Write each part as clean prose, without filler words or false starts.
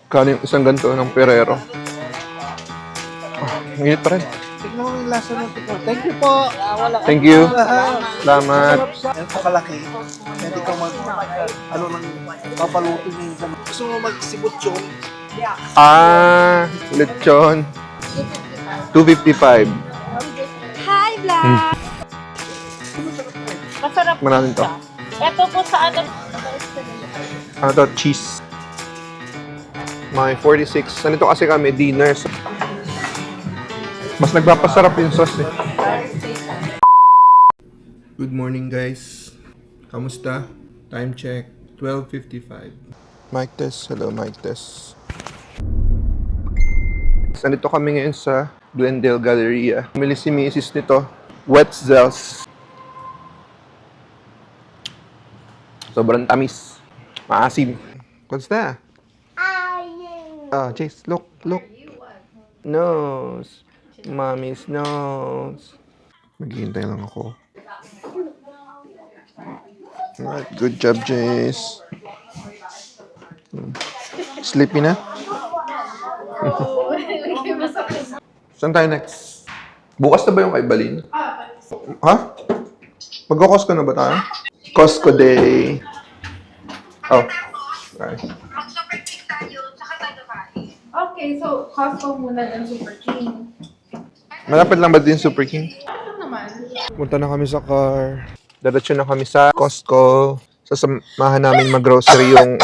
Kano yung isang ganito ng Ferrero. Ang init pa rin. Tignan mo yung lasa ng tignan. Thank you po. Thank you. Salamat. Yan po kalaki. Hindi ka lang papaluto niyo yung gusto mo magsibutyon. Lechon. 255. Hi, vlog! Masarap Tikman natin to. siya. Ito po sa ano. Ano to? Cheese. May 46. Nandito kasi kami, dinner. Mas nagpapasarap yung sauce eh. Good morning guys. Kamusta? Time check. 12:55. Mic test. Hello, mic test. Nandito kami ngayon sa Glendale Galleria. Bumili si Mrs. nito. Wetzels. Sobrang tamis. Maasim. What's that? Chase, look. Nose. Mommy's nose. Maghihintay lang ako. Alright, good job, Jace. Sleepy na? Saan tayo next? Bukas na ba yung kay Balin? Ha? Mag-Costco na ba tayo? Costco Day. Oh. Okay. Okay, so Costco muna ng Super King. Malapit lang ba din Super King? Ano naman? Punta na kami sa car. Diretso na kami sa Costco. Sasamahan namin mag-grocery yung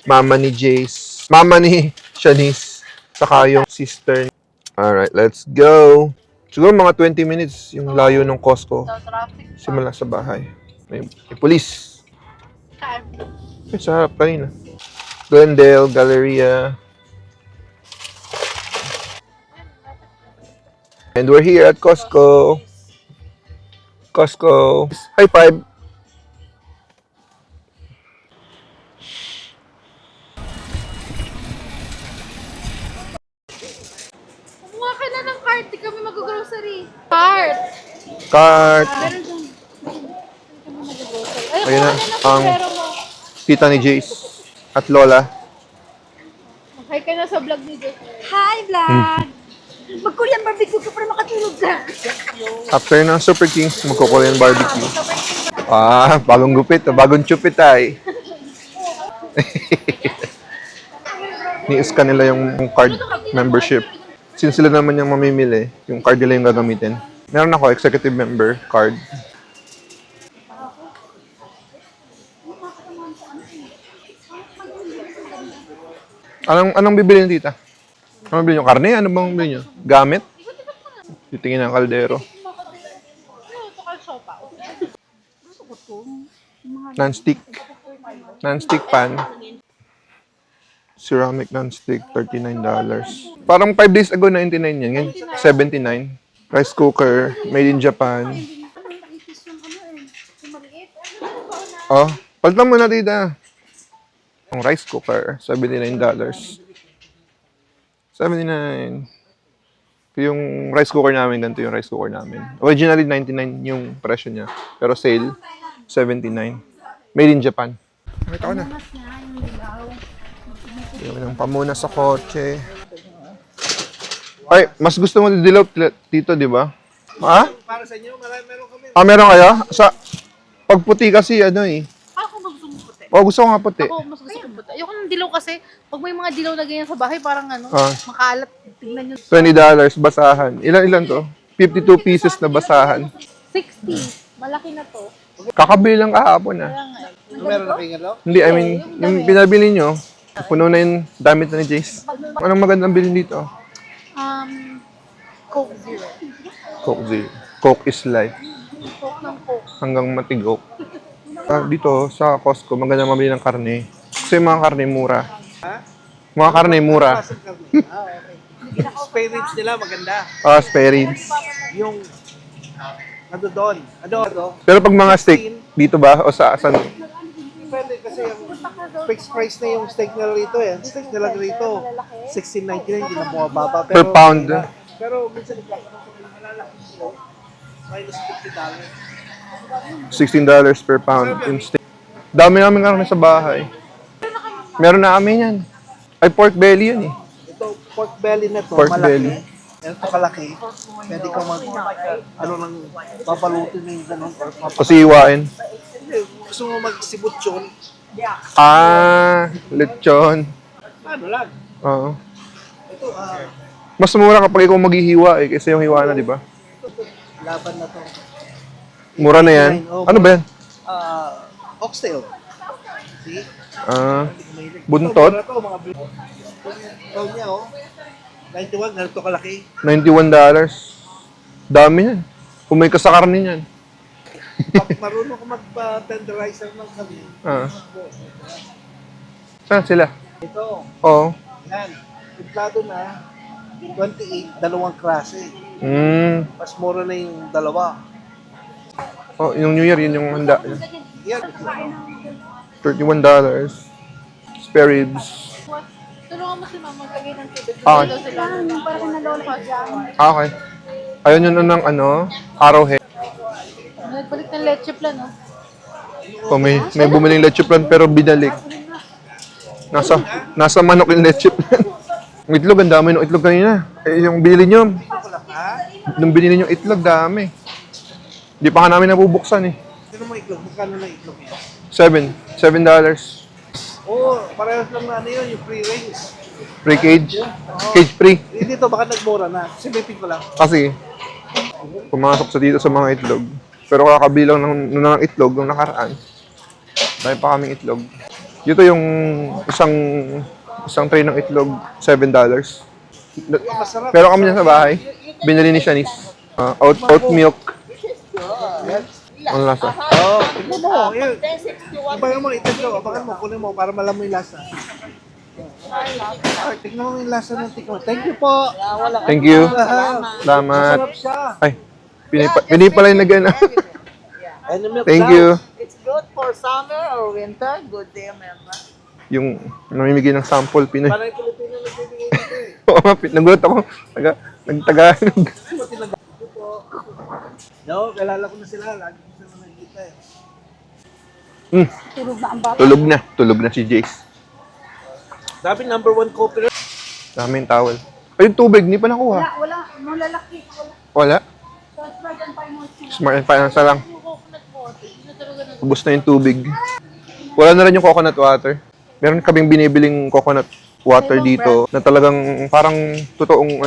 mama ni Jace. Mama ni Shanice. Saka yung sister. Alright, let's go. Siguro mga 20 minutes yung layo ng Costco. Simula sa bahay. May police. Ay, sarap kanina. Glendale, Galleria. And we're here at Costco. Costco. High five. Kumuha ka na ng cart, di kami mag-grocery. Cart! Cart. Meron dyan. Ay, Ayun na, kuha na ang ng pera mo. tita ni Jace at Lola. Hi ka na sa vlog ni Jess. Hi, vlog! Mag-Korean barbecue ka para makatulog ka. After ng Super Kings, magko-Korean barbecue. Bagong gupit. Bagong chupit ay. Ni-scan nila yung card membership. Since sila naman yung mamimili, yung card nila yung gagamitin. Meron ako, executive member card. Anong bibili niyo, tita? Ano bibili niyo? Karne? Ano bang bibili niyo? Gamit? Titingin ng kaldero. Non-stick. Non-stick pan. Ceramic non-stick, $39. Parang 5 days ago, 99 yan. Ngayon, 79. Rice cooker, made in Japan. Oh, palitan mo na, tita. Ang rice cooker, $79. 79. Yung rice cooker namin, ganito yung rice cooker namin. Originally, 99 yung presyo niya. Pero sale, 79. Made in Japan. Nakita ko na. Yung ng pamuna sa kotse. Ay, mas gusto mo dilaw, tito, di ba? Ha? Para sa inyo, meron kami. Meron kayo? Pag puti kasi, ano eh. Ako gusto mo puti. Gusto ko nga puti. Ako mas gusto ko puti. Ayoko ng dilaw kasi, pag may mga dilaw na ganyan sa bahay, parang makalat. Tingnan nyo. $20, basahan. Ilan to? 52 pieces na basahan. 60. Malaki na to. Kakabili lang kahapon ah. Kaya nga. Meron na kayo ano? Hindi, I mean, yung pinabili nyo, puno na yung damit na ni Jace. Anong magandang bilhin dito? Coke Zero. Coke Zero. Coke is life. Coke ng Coke. Hanggang matigok. Dito sa Costco, maganda mabili ng karne. Kasi yung mga karne mura. Mga karne mura. Spare ribs nila, maganda. Spare ribs. Yung, ano doon? Pero pag mga steak, dito ba? O saan? Depende kasi yung fixed price na yung steak nila rito eh. Steak nila rito, $16.99, hindi na bumababa. Per pound. Pero minsan, malalaki sila. Minus $50. $16 per pound yung steak. Dami namin karne sa bahay. Meron na kami yan. Ay, pork belly yun eh. Ito, pork belly na to, Pork malaki. belly. Ito kalaki. Pwede kang nang babalutin na yung ganun. Or Kasi hiwain. Hindi, gusto mo magsibutyon, Ah, lechon. ano lang. Oo. Ito, Mas mura kapag ikaw maghihiwa eh, kaysa yung hiwa na, di ba? laban na to. Mura na yan. Ano ba yan? Oxtail. See? Ah, buntot. Ito, mga ito niya, oh. 91, ganito kalaki. $91. Dami yan. Kung may kasakarni yan. Marunong ko mag-tenderizer ng kami. Ah. Saan sila? Ito, Oo. yan. Timplado na, 28, dalawang klase. Mas mura na yung dalawa. Oh, yung New Year, yun yung handa. Yan. $31. Spare ribs. Tulungan mo si mama maglagay ng tubig. Ah. Daw sila. Para sa nalola dyan. Ah, okay. Ayun yun ng ano, arrowhead. Nagpalit ng leche plan, no? Oh, may bumiling leche plan pero binalik. Nasa manok yung leche plan. Yung itlog, ang dami ng itlog kanina. Eh, yung binili nyo. Nung binili nyo itlog, dami. Hindi pa ka namin nabubuksan eh. Sino mo itlog? Magkano na itlog niya? $7. Oo, parehas lang na ano yun, yung free range. Free cage. Cage free. Dito baka nagmura na. Simitin ko lang. Kasi, pumasok sa dito sa mga itlog. Pero kakabilang ng itlog, nung nakaraan, dahil pa kaming itlog. Dito yung isang tray ng itlog, $7. Masarap. Pero kami niya sa bahay, binili ni Shanice. Oat milk. Ang lasa. Oo, tignan mo. Yun. Abangan mo, itlog. Abangan mo, kunin mo para malaman mo yung lasa. Ay, tignan mo yung lasa ng tikman. Thank you po. Thank you. Salamat. Masarap siya. Ay, pinipalay na gana. And the milk Thank daw. you. It's good for summer or winter. Good day, member. Yung namimigay ng sample, Pinoy. Parang yung Pilipino nagbibigay dito eh. Oo, nagulat ako. Nagtagalog. No, kilala ko na sila. Lagi ko sila nagkita eh. Tulog na ang bata. Tulog na si Jace. Sabi number 1 copy. Dami yung towel. Ay, yung tubig, hindi pa nakuha. Wala. Malalaki. Wala. Sa Sprite and Finance. Smart and finance lang. Yung coconut water. Hindi na talaga na. Ubus na yung tubig. Wala na rin yung coconut water. Meron kaming binibiling coconut water dito na talagang parang totoong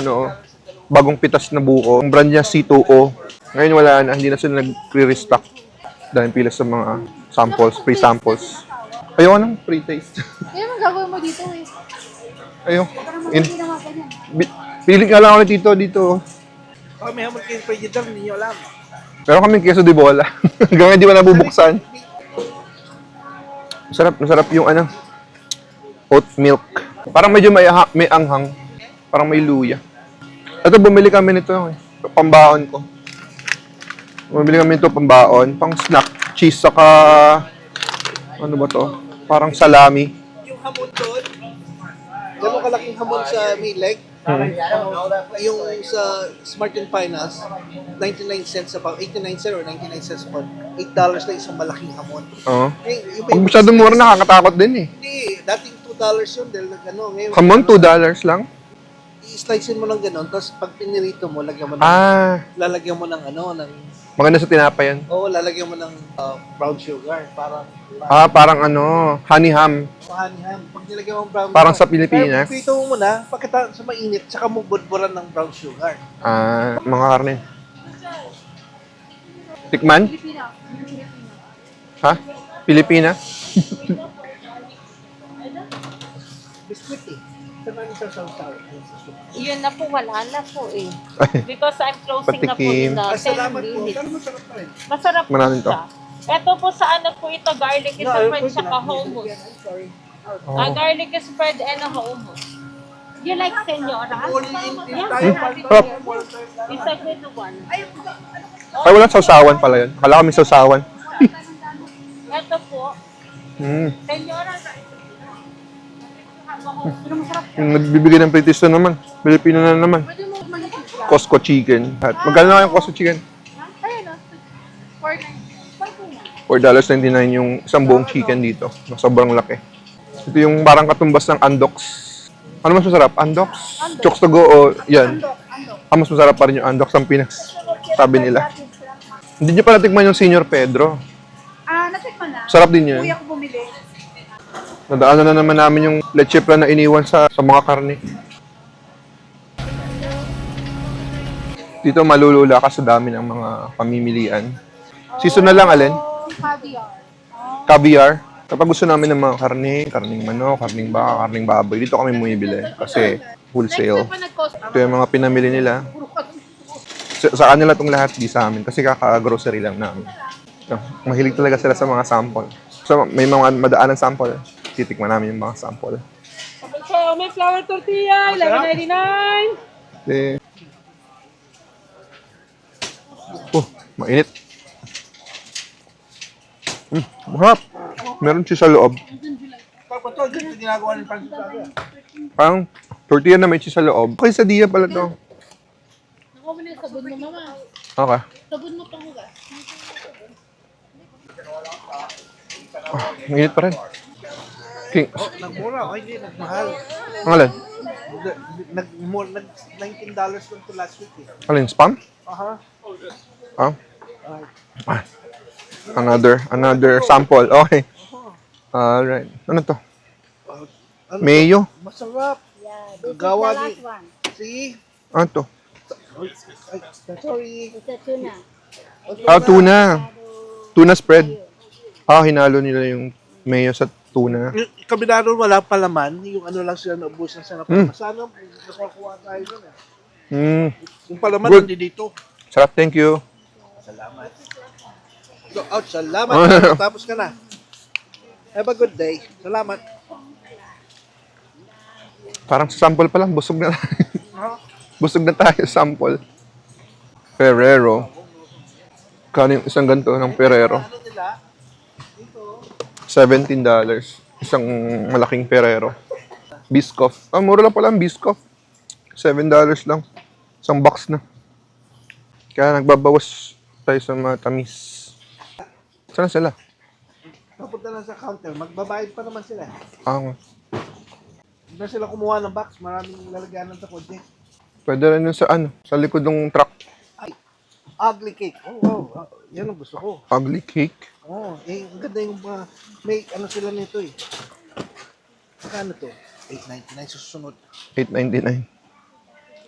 bagong pitas na buko. Ang brand niya C2O. Ngayon wala na, hindi na sila nag-restock. Dahil pila sa mga samples, free samples. Ayoko ng free taste. Kaya ang gagawin mo dito eh. Ayoko. Hindi naman ganyan. Pili ka lang ako dito. Oh, may hamon kayo frigidaire, hindi nyo alam. Pero kaming queso de bola. Hanggang hindi pa nabubuksan. Masarap yung oat milk. Parang medyo may anghang. Parang may luya. Ito, bumili kami nito. Pambaon ko. Bumili kami nito pambaon. Pang snack. Cheese saka... Ano ba to? Parang salami. Yung hamon doon, gano'ng kalaking hamon sa may leg. Yung sa Smart and Finance, 99 cents sa pound, 89 cents or 99 cents sa pound. $8 na isang malaking hamon. Oo. Yung Pag masyadong mura, nakakatakot din eh. Hindi, dating $2 yun dahil ngayon. Hamon, $2 lang? I-slice mo ng gano'n, tapos pag pinirito mo, lagyan mo ng, lalagyan mo ng Maganda sa tinapay yan. lalagyan mo ng brown sugar. Parang Parang honey ham. honey ham. Pag nilagyan mo ng brown Parang sugar, sa Pilipinas. pero pipito mo muna, pagkatapos sa mainit, tsaka mo budburan ng brown sugar. Mga karne. Tikman? Ha? Pilipina? Biscuit eh. Saan sa sausaw? Yun na po, wala na po eh. Ay, Because I'm closing na po Patikim. in the 10 Salamat po. minutes. Pero masarap pa rin. Masarap po Maraming to. siya. Ito po sa ano po ito, garlic is a friend tsaka hummus. Garlic is spread and a hummus. You like senora? Sarap. It's a good one. Ay, walang sausawan pala yun. Akala kami sausawan. Ito po, senora. Yung nagbibigay ng pretest na naman. Pilipino na naman. Costco chicken. At magkano na yung Costco chicken? Ayun o. $4.99 yung isang buong chicken dito. Sobrang laki. Ito yung parang katumbas ng Andox. Ano mas masarap? Andox? Chokes to go o yan? Mas masarap pa rin yung Andox ang Pinas. Sabi nila. Hindi nyo pa natikman yung Senior Pedro. Natikman na. Sarap din yun. Kuya ko bumili. Nadaanan na naman namin yung leche plan na iniwan sa mga karne. Dito malulula ka sa dami ng mga pamimilian. Seasonal lang, alin? Caviar. Caviar. Kapag gusto namin ng mga karning manok, karning baka, karning baboy, dito kami bumibili kasi wholesale. Next pa nag-cost. Ito yung mga pinamili nila. Sa kanila itong lahat, di sa amin. Kasi kaka-grocery lang namin. So, mahilig talaga sila sa mga sample. So, may mga madaan ng sample. Titikman namin yung mga sample. So, may flour tortilla, 11.99. Eh. Mainit. Mahap. Meron siya sa loob. Papa to, ganito ginagawa ng pansasada. Parang tortilla na may cheese sa loob. Okay, sa diya pala to. Nakuha mo na yung sabon mo, mama. Okay. Sabon mo pang hugas. Mainit pa rin. King. Nagmura, okay din, nagmahal. Ang alin? $19 lang to last week eh. Alin? Spam? Aha. Ah? Another sample. Okay. Alright. Ano to? Ano Mayo? to? Masarap. Yeah, this Gawa is the ni- last one. See? Ano to? Ay, sorry. It's a tuna. Tuna. Tuna spread. Hinalo nila yung mayo sa tuna. Yung kabinado wala pa laman, yung ano lang sila naubusan sa napalaman. Sana nakakuha tayo doon eh. Yung palaman Good. hindi dito. Sarap, thank you. Salamat. Go out, salamat. Tapos ka na. Have a good day. Salamat. Parang sa sample pa lang, busog na busog na tayo sa sample. Ferrero. Kano yung isang ganito ng Ferrero? Ano nila? $17. Isang malaking Ferrero. Biscoff. Mura lang pala ang Biscoff. $7 lang. Isang box na. Kaya nagbabawas tayo sa matamis. Saan sila? Papunta lang sa counter. Magbabayad pa naman sila. Nga. Hindi na sila kumuha ng box. Maraming lalagyanan sa kotse. Pwede rin yun sa sa likod ng truck. Ugly cake. Oh, yan ang gusto ko. Ugly cake. Ang ganda yung may ano sila nito eh. Magkano to? $8.99 sa susunod. $8.99.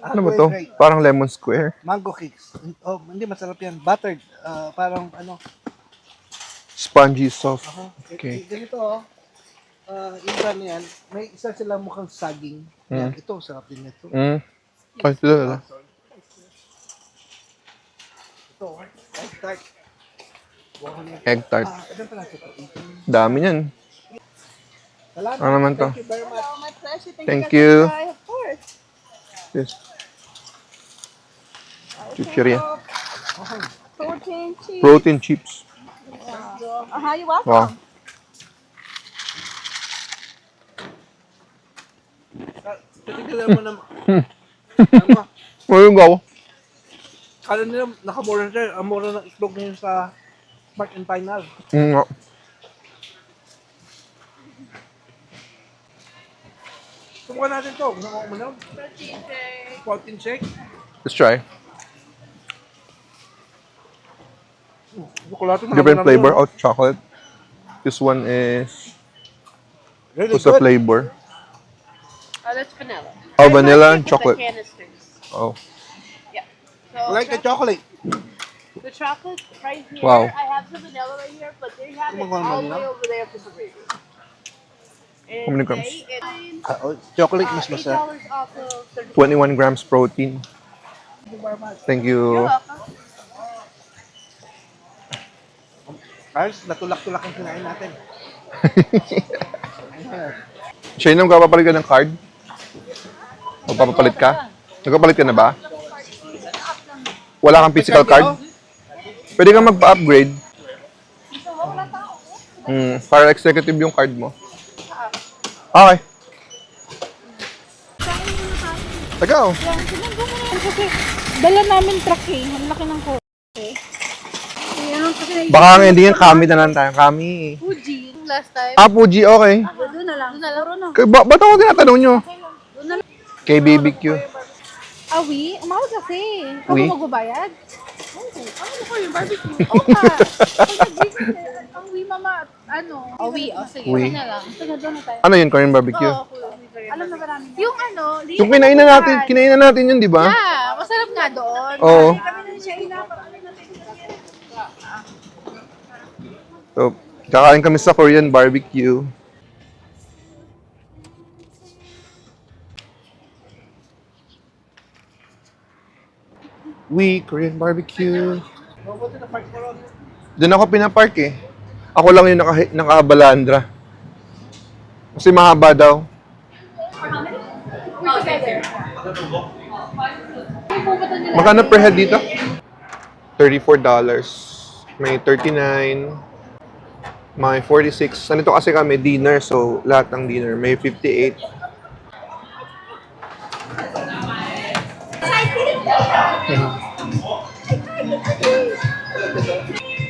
Ano ba to? Parang lemon square. Mango cakes. Oh, hindi masarap yan. Buttered. Parang ano. Spongy soft. Okay. Ganito oh. Yung brand na yan, may isa sila mukhang saging. Yan, ito, sarap din ito. Ay, sila. Ito, egg tart. Egg tart. Ilan pala ito? Dami yan. Salamat. Ano naman to? Thank you very much. My pleasure. Thank you. Of course. Yes. Chichirya. Protein, cheese. Protein chips. You're welcome. Wow. Titignan mo naman. Ano? Ayun gaw. Kala nila nakamura na siya. Ang mura ng itlog ngayon sa Smart and Final. Nga. Subukan natin to. Nakuha mo na. Protein shake. Let's try. Chocolate. Different flavor. Oh, chocolate. This one is Really what's the good. flavor? Oh, that's vanilla. Oh, vanilla and The chocolate. canisters. Oh. Yeah. I like the chocolate. The chocolate right here. Wow. I have the vanilla right here, but they have it Come on, all the vanilla. way over there for some reason. How many grams? Chocolate mas masarap. $8 off of 30. 21 grams protein. Thank you. Ayos, natulak-tulak ang kinain natin. Shane, nagpapapalit ka ng card? Magpapapalit ka? Nagpapalit ka na ba? Wala kang physical card? Pwede kang magpa-upgrade. Para executive yung card mo. Okay. Tagaw. Kasi dala namin truck eh. Ang laki ng ko. Baka nga hindi yan kami na lang tayo. Kami. Fuji. Yung last time. Fuji, okay. Doon na lang. Doon na lang. Puro na. Ba't ako tinatanong nyo? Doon KBBQ. Awi? Umawag kasi. Ikaw Wi? ba magbabayad? Oo. Ano ko yung barbecue? Oo nga. Ang Wi, mama. Ano? Awi. O, sige. Wi. Ano na lang. Sige, doon na tayo. Ano yun, Korean barbecue? Oo. Alam na ba namin? Yung ano, Yung kinainan natin yun, di ba? Yeah, masarap nga doon. Oo. So, kakain kami sa Korean barbecue. Korean barbecue. Doon ako pinapark eh. Ako lang yung nakabalandra. Kasi mahaba daw. Magkano per head dito? $34. May 39. May 46. Nandito kasi kami dinner, so lahat ng dinner. May 58.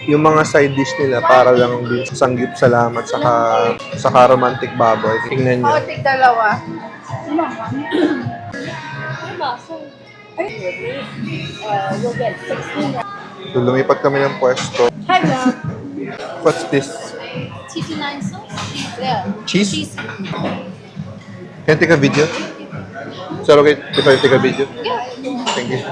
Yung mga side dish nila para lang din sa sanggip salamat saka romantic baboy. Tingnan nyo. Tig dalawa. So, lumipat kami ng pwesto. What's this? TT9 sauce? Yeah. Cheese? Can I take a video? Is that okay if I take a video? Yeah. Thank you.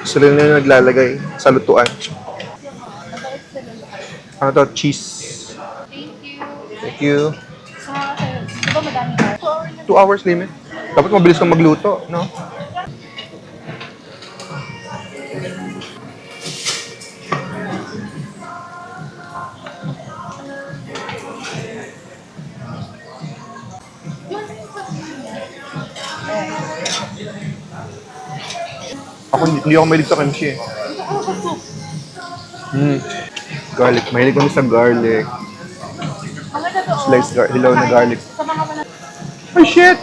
Sila na yung naglalagay sa lutuan. Ano to? Cheese. Thank you. Thank you. Di ba madami ka? 2 hours limit. Dapat mabilis kang magluto, no? Hindi ako mahilig sa kimchi eh. Garlic. Mahilig kami sa garlic. Sliced hilaw na garlic. Oh shit!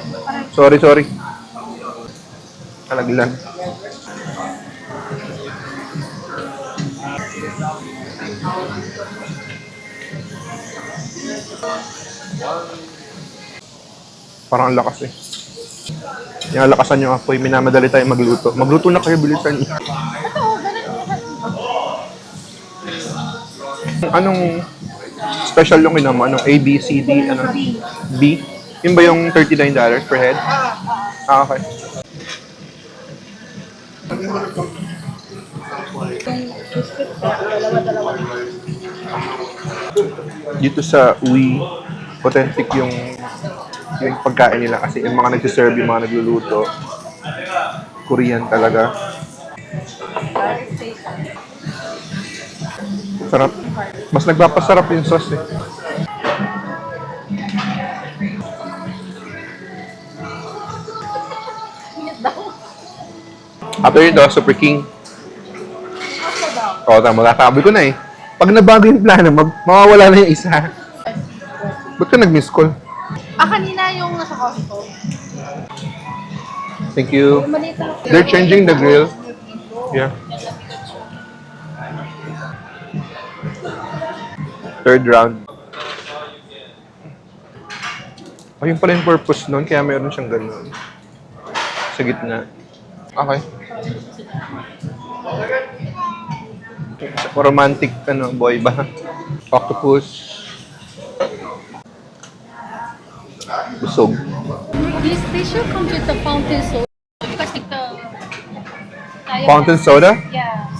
Sorry. Alaglan. Parang ang lakas eh. Yung lakasan yung apoy, minamadali tayo magluto. Magluto na kayo, bilisan niyo. Anong special yung kinama? Anong A, B, C, D? Ano? B? Yun ba yung $39 per head? Ah, okay. Dito sa Uwi, authentic yung pagkain nila kasi yung mga nagsiserve, yung mga nagluluto, Korean talaga. Sarap. Mas nagpapasarap yung sauce eh. After yun daw, Super King. Oo, tama. Sabi ko na eh. Pag nabago yung plano, mawawala na yung isa. Ba't ka nag-miss call? Kanina yung nasa Costco. Thank you. They're changing the grill. Yeah. Third round. Oh, yun pala yung purpose nun, kaya meron siyang ganun. Sa gitna. Okay. Romantic, boy ba? Octopus. Busog. This should come with the fountain soda. Because Fountain soda? Yeah.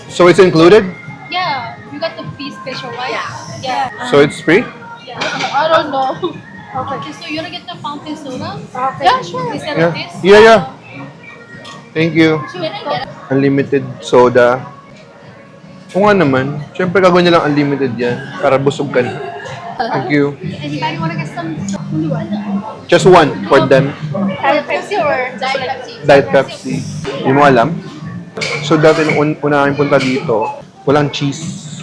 So it's included? Yeah. You got the fee special, right? Yeah. So it's free? Yeah. I don't know. Okay, so you wanna get the fountain soda? Okay. Yeah, sure. Instead Yeah. of this? Yeah. Thank you. Can I get it? Unlimited soda. Kung nga naman, syempre gagawin nilang unlimited yan para busog ka na. Thank you. Anybody wanna get some? Just one for them. Pepsi or Diet Pepsi? Diet Pepsi. Hindi mo alam? So dati nung una kami punta dito, walang cheese.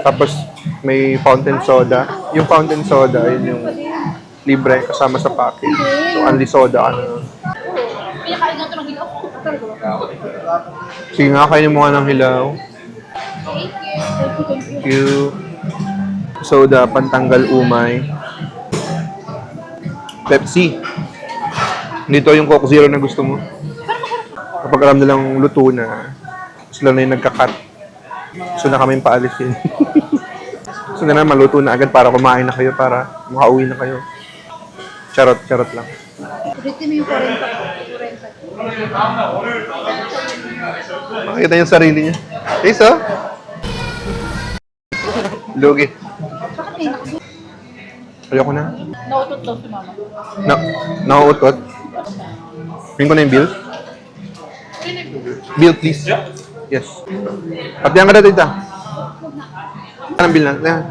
Tapos may fountain soda. Yung fountain soda, yun yung libre kasama sa package. So only soda ano. Pinakain nga ito ng hilaw. Sige nga, kainin mo nga ng hilaw. Thank you. Soda, pantanggal umay. Pepsi. Dito yung Coke Zero na gusto mo. Kapag alam nilang luto na, sila na yung nagka-cut. So na kaming paalisin. So na maluto na agad para kumain na kayo, para makauwi na kayo. Charot lang. Ulitin mo yung 40. Makikita niya yung sarili niya. Guys, oh. Lugi. Ayoko na. Nautot daw si mama. Nauutot. Ring ko na yung bill. Bill, please. Yes. Patihan ka na, tita. Anong bill na? Yan.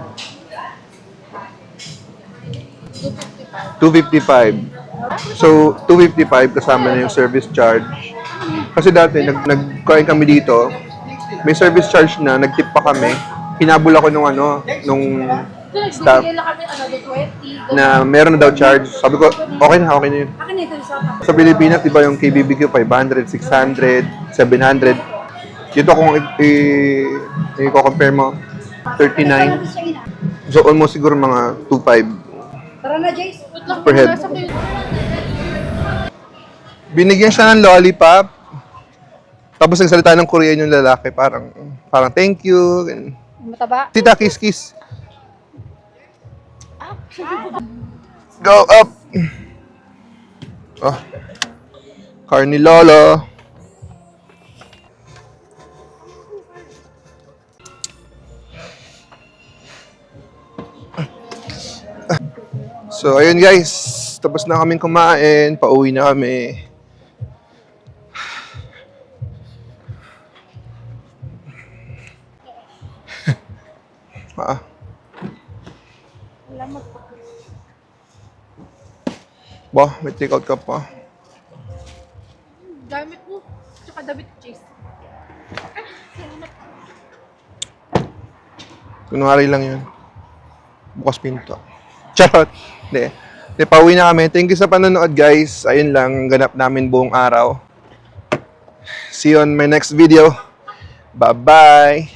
255. So, 255 kasama na yung service charge. Kasi dati, nagkain kami dito, may service charge na, nagtip pa kami. Hinabol ako nung staff Nagbibigay lang kami, 20. na meron na daw charge. Sabi ko, okay na yun. Akin ito isa. Sa Pilipinas, di ba yung KBBQ, 500, 600, 700. Dito kung i-compare mo, 39. So, almost siguro mga 2.5 Tara na, Jace. Wait lang, per head. nasa ko yun. Binigyan siya ng lollipop. Tapos nagsalita ng Korean yung lalaki. Parang thank you. Ganun. Mataba. Tita, kiss. Go up! Oh. Car ni Lolo. So, ayun guys. Tapos na kaming kumain. Pauwi na kami. Bah, may take out ka pa. Gamit mo. Tsaka David Chase. Kunwari lang yun. Bukas pinto. Charot. Hindi. Pauwi na kami. Thank you sa panonood, guys. Ayun lang, ganap namin buong araw. See you on my next video. Bye-bye.